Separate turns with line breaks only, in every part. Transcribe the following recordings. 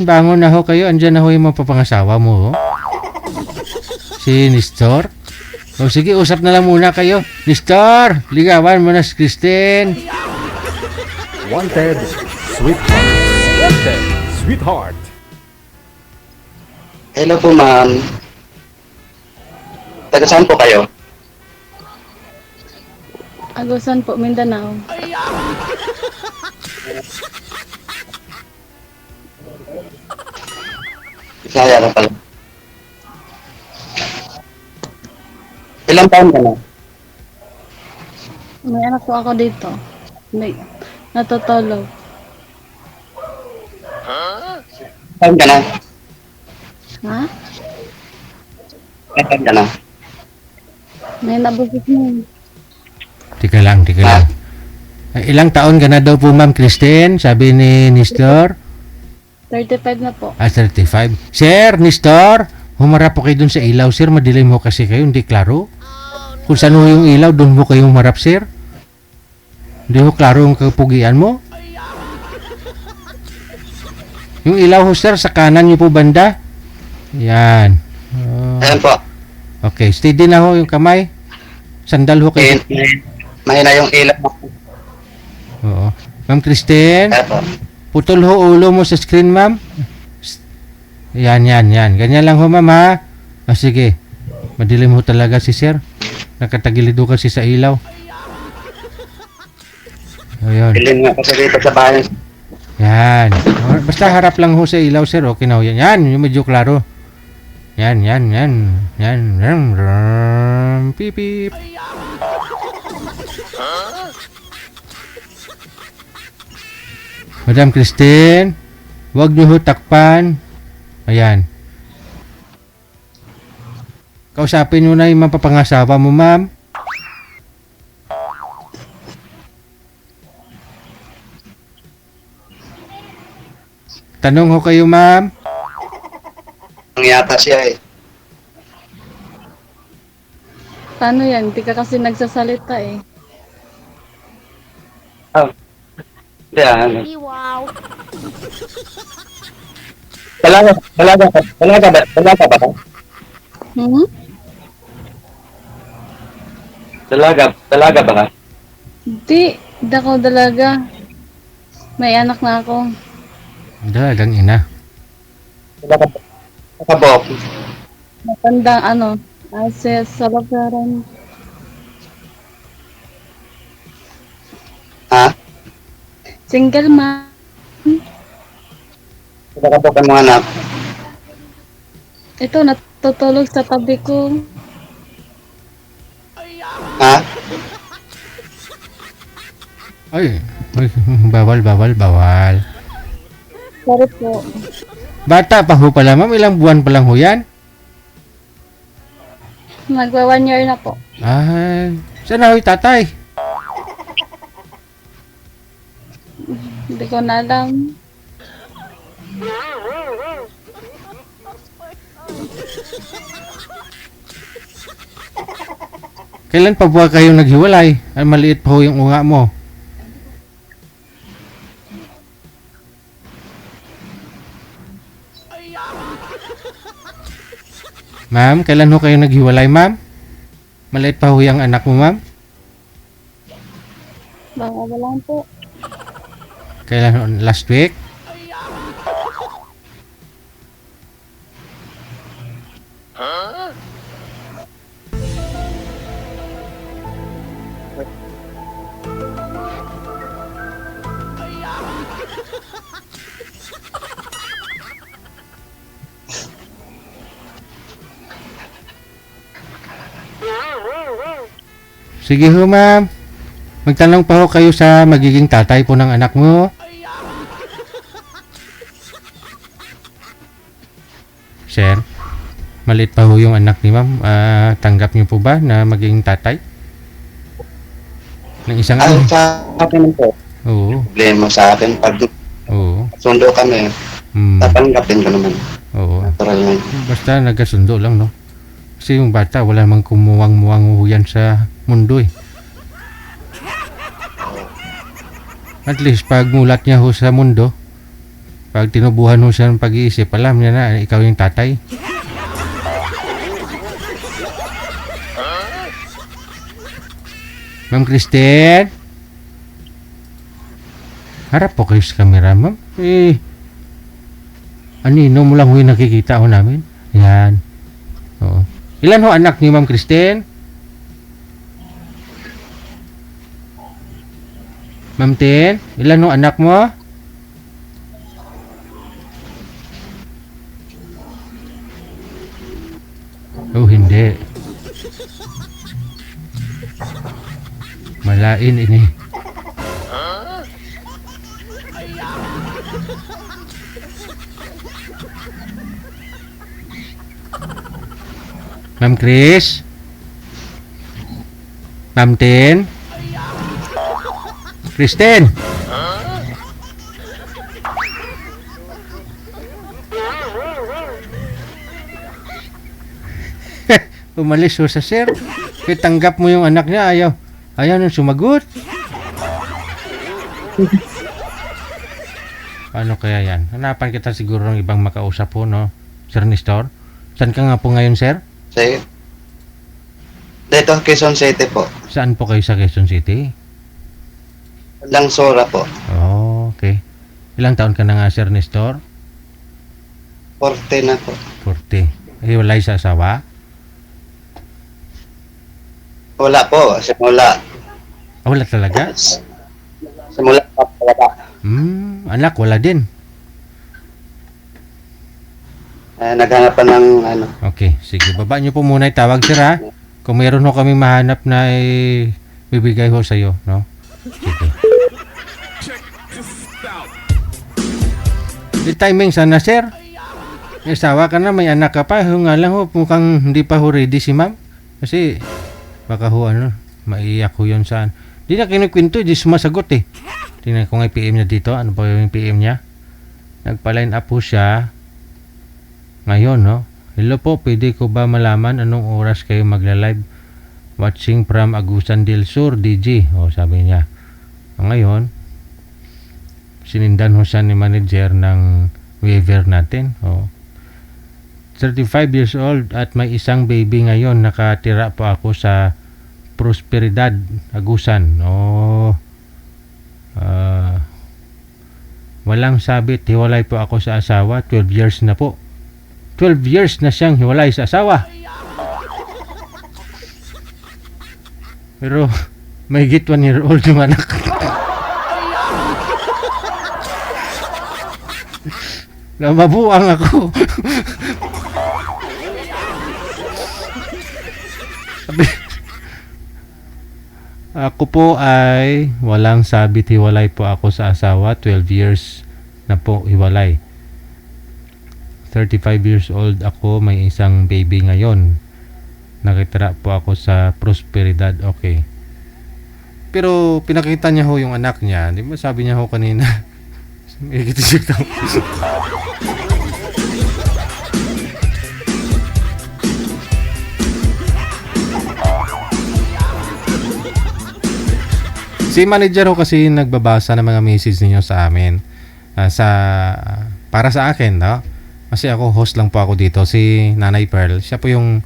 Bangon na ho kayo. Andyan na ho yung mapapangasawa mo. Ho. Si Nestor. O sige, usap na lang muna kayo. Nestor, ligawan mo na si Kristen.
Wanted, sweetheart. Wanted, sweetheart.
Hello po, ma'am. Taga saan po kayo?
Agusan po, Mindanao.
Bisaya ka pala. Ilang taon ka na?
May anak po ako dito. May natutulog.
Taon ka na?
Ha?
Ilang taon ka na?
May nabugit mo.
Tika lang. Ilang taon ka na daw po, Ma'am Kristen? Sabi ni Nestor.
35 na po.
35. Sir, Nestor, humarap po kayo dun sa ilaw, sir. Madilim mo kasi kayo, hindi klaro. Kung saan ho yung ilaw, dun mo kayong humarap, sir. Hindi ho klaro yung kapugian mo. Yung ilaw ho, sir, sa kanan nyo po banda. Yan.
Ayan po.
Okay, steady na ho yung kamay. Sandal ho kayo.
Mahina yung ilaw mo.
Oo. Ma'am Kristen,
Ayan po.
putol ho ulo mo sa screen, ma'am. Yan. Ganyan lang ho, ma'am, ha? Sige. Madilim ho talaga si sir. Nakatagilid ho kasi sa ilaw. Ayun.
Bilin nga kasi dito sa bahay.
Yan. Basta harap lang ho sa ilaw, sir. Okay na ho yan. Yan, yung medyo klaro. Yan. Pip, pip. Madam Kristen, huwag niyo ho takpan. Ayan. Kausapin mo na yung mapapangasawa mo, ma'am. Tanong ho kayo, ma'am.
Ang yata siya eh.
Paano yan? Di ka kasi nagsasalita eh.
Oh. Yan.
Wow.
Dalaga ba?
Hmm?
Dalaga ba ka?
Di ako dalaga. May anak na ako.
Dalagang ina.
Dalaga ba? Nakabok.
Matandang ano, sa labaran.
Ha?
Single ma.
Nakabok ang mga anak.
Ito, natutulog sa tabi ko.
Ha?
Ay, bawal.
Sorry po.
Bata pa ho pala, ma'am. Ilang buwan pa lang ho yan?
Magwa 1 year na po.
Ay, saan na ho yung tatay?
Hindi ko na alam.
Kailan pa buwa kayong naghiwalay? Ay, maliit pa ho yung unga mo. Ma'am, kailan ho kayo naghiwalay, ma'am? Maliit pa ho yung anak mo, ma'am?
Baka wala po.
Kailan ho? Last week? Sige ho, ma'am. Magtanong pa ho kayo sa magiging tatay po ng anak mo. Sir, maliit pa ho yung anak ni ma'am. Tanggap niyo po ba na maging tatay? Ng isang
Ang
ano?
sa akin po.
Oo.
Problema sa akin. Pag
Oo.
sundo kami, tatanggapin ko naman.
Oo.
Natural yan.
Basta nagkasundo lang, no? Kasi yung bata, wala namang kumuwang-muwang yan sa mundo eh. At least, pag mulat niya ho sa mundo, Pag tinubuhan mo siya ng pag-iisip, alam niya na ikaw yung tatay. Ma'am Kristen? Harap po kayo sa camera, ma'am. Anino mo lang ho yung nakikita ho namin. Yan. Oo. Ilan ho anak ni Ma'am Kristen? Ma'am Tin, ilan ho anak mo? Oh, hindi. Malain ini. Ma'am Chris? Ma'am Tin? Kristen? Umalis ho sa sir. Kaya tanggap mo yung anak niya, ayaw nang sumagot. Paano kaya yan? Hanapan kita siguro ng ibang makausap po, no? Sir Nestor? Saan ka nga po ngayon, sir?
Sige. Dito, Quezon City po.
Saan po kayo sa Quezon City?
Langsora po.
Oh, okay. Ilang taon ka na nga, Sir Nestor?
40 na po.
40. Hiwalay sa asawa?
Wala po. Simula.
Wala talaga?
Simula pa wala.
Anak, wala din.
Naghanap pa ng ano.
Okay, sige. Baba niyo po muna itawag, sir, ha? Kung meron ho kami mahanap na bibigay ho sa'yo, no? Sige. Di timing sana, sir. May asawa ka na, may anak ka pa. Nga lang ho, mukhang hindi pa ho ready si ma'am. Kasi, baka ho, maiiyak ho yun saan. Di na kinukwento, di sumasagot eh. Tingnan ko nga yung PM niya dito. Ano ba yung PM niya? Nagpa-line up po siya. Ngayon, no? Hello po, pwede ko ba malaman anong oras kayo magla-live? Watching from Agusan del Sur, DG. O, sabi niya. Ngayon, sinindan ho siya ni manager ng waiver natin. O, 35 years old at may isang baby ngayon. Nakatira po ako sa Prosperidad, Agusan. Walang sabit. Hiwalay po ako sa asawa. 12 years na po. 12 years na siyang hiwalay sa asawa. Pero may git 1 year old yung anak. Mabuang ako. Sabi, ako po ay walang sabit, hiwalay po ako sa asawa. 12 years na po hiwalay. 35 years old ako, may isang baby ngayon. Nakitira po ako sa Prosperidad. Okay. Pero pinakita niya ho yung anak niya. Di ba sabi niya ho kanina? Ikitisik daw. Si manager ho kasi nagbabasa ng mga message ninyo sa amin. Para sa akin, no? Kasi ako, host lang po ako dito. Si Nanay Pearl, siya po yung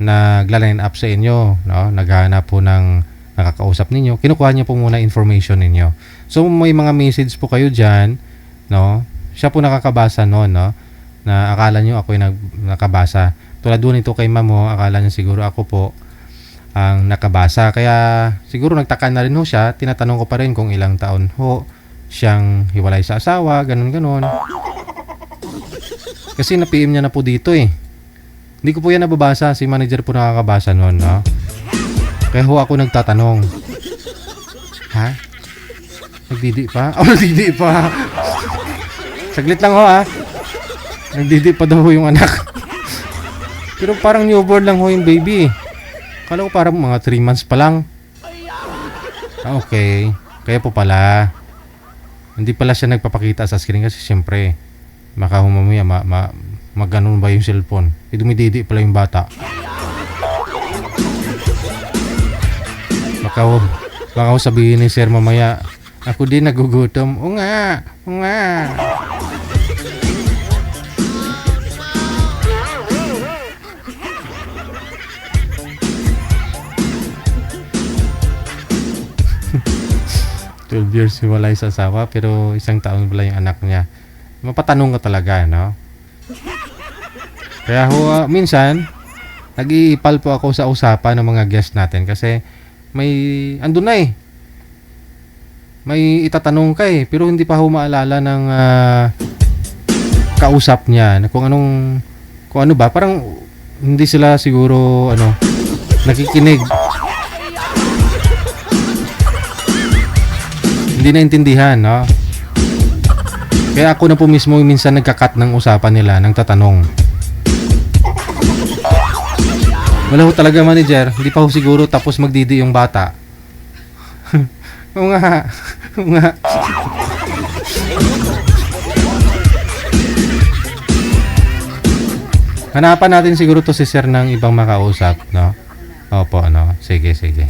nagla-line up sa inyo, no? Naghahanap po ng nakakausap ninyo. Kinukuha niya po muna information ninyo. So, may mga message po kayo dyan, no? Siya po nakakabasa noon, no? Na akala nyo ako yung nakabasa. Tulad doon ito kay ma'am, ho, akala niya siguro ako po ang nakabasa. Kaya, siguro nagtaka na rin ho siya. Tinatanong ko pa rin kung ilang taon ho siyang hiwalay sa asawa, ganun-ganun. Kasi na-PM niya na po dito eh. Hindi ko po yan nababasa. Si manager po nakakabasa noon, no? Kaya ho ako nagtatanong. Ha? Nagdidi pa? Oh, nagdidi pa. Saglit lang ho, ha? Nagdidi pa daw ho yung anak. Pero parang newborn lang ho yung baby. Kala ko parang mga 3 months pa lang. Okay. Kaya po pala. Hindi pala siya nagpapakita sa screen kasi siyempre baka humamaya maganon ba yung cellphone. Dumididi pala yung bata. Baka sabihin ni sir mamaya, ako din nagugutom. O nga. 12 years hiwalay sa asawa, pero isang taon pala yung anak niya. Mapatanong ka talaga, no? Kaya ho, minsan, nag-iipal po ako sa usapan ng mga guest natin kasi may, andun na eh. May itatanong ka eh, pero hindi pa ho maalala ng kausap niya na kung ano ba, parang hindi sila siguro, nakikinig. Hindi naintindihan, no? Kaya ako na po mismo minsan nagka-cut ng usapan nila, ng tatanong. Wala ho talaga manager, hindi pa ho siguro tapos magdidi yung bata. Oo nga, oo nga. Hanapan natin siguro to si sir ng ibang makausap, no? Opo, no? Sige, sige.